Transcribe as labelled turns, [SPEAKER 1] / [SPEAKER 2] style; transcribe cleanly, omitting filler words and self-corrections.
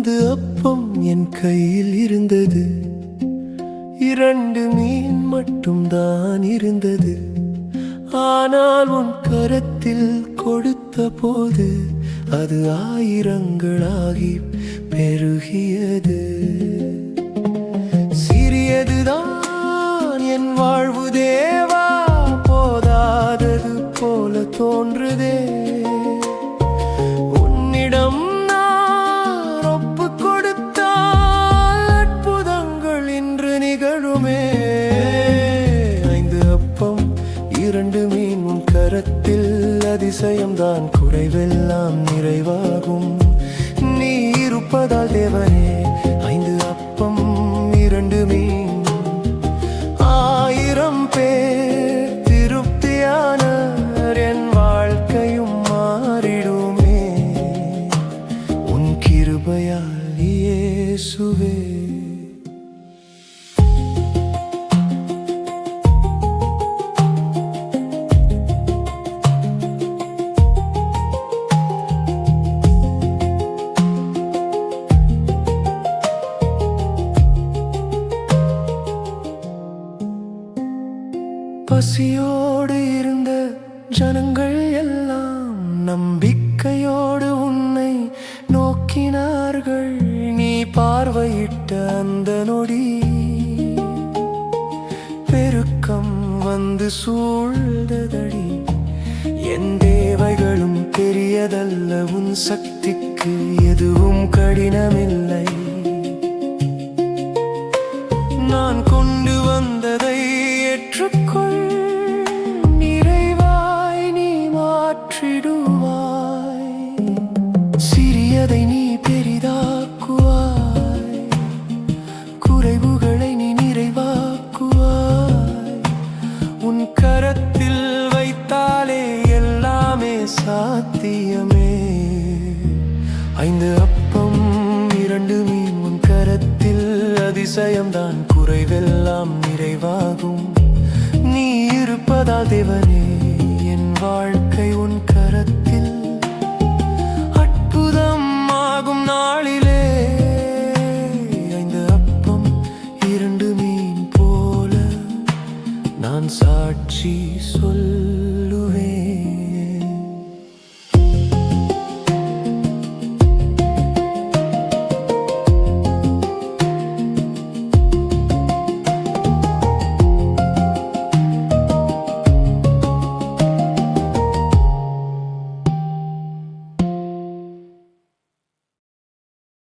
[SPEAKER 1] 5 அப்பம் என் கையில் இருந்தது, 2 மீன் மட்டும் தான் இருந்தது. ஆனால் உன் கரத்தில் கொடுத்த போது அது ஆயிரங்களாகி பெருகியது. சிறியதுதான் என் வாழ்வு தேவா, போதாதது போல தோன்றுதே. உன்னிடம் நான் ஒப்பு கொடுத்தால் அற்புதங்கள் இன்று நிகழுமே. 5 அப்பம் 2 மீன் உன் கரத்தில், அதிசயம்தான் குறைவெல்லாம் நிறைவாகும். நீ இருப்பதால் தேவனே, 5 அப்பம் 2 மீன், 1000 பேர் திருப்தியானர். என் வாழ்க்கையும் மாறிடுமே உன் கிருபையால் இயேசுவே. பசியோடு இருந்த ஜனங்கள் எல்லாம் நம்பிக்கையோடு உன்னை நோக்கினார்கள். நீ பார்வையிட்ட அந்த நொடி பெருக்கம் வந்து சூழ்ந்ததடி. என் தேவைகளும் பெரியதல்ல, உன் சக்திக்கு எதுவும் கடினமில்லை. நான் கொண்டு வந்ததை ஏற்றுக்கொள், நிறைவாய் நீ மாற்றிடுவாய். சிறியதை நீ பெரிதாக்குவாய், குறைவுகளை நீ நிறைவாக்குவாய். உன் கரத்தில் வைத்தாலே எல்லாமே சாத்தியமே. 5 அப்பம் 2 மீன் உன் கரத்தில், அதிசயம்தான் குறைவெல்லாம் நிறைவாகும். நீ இருப்பதால் தேவனே,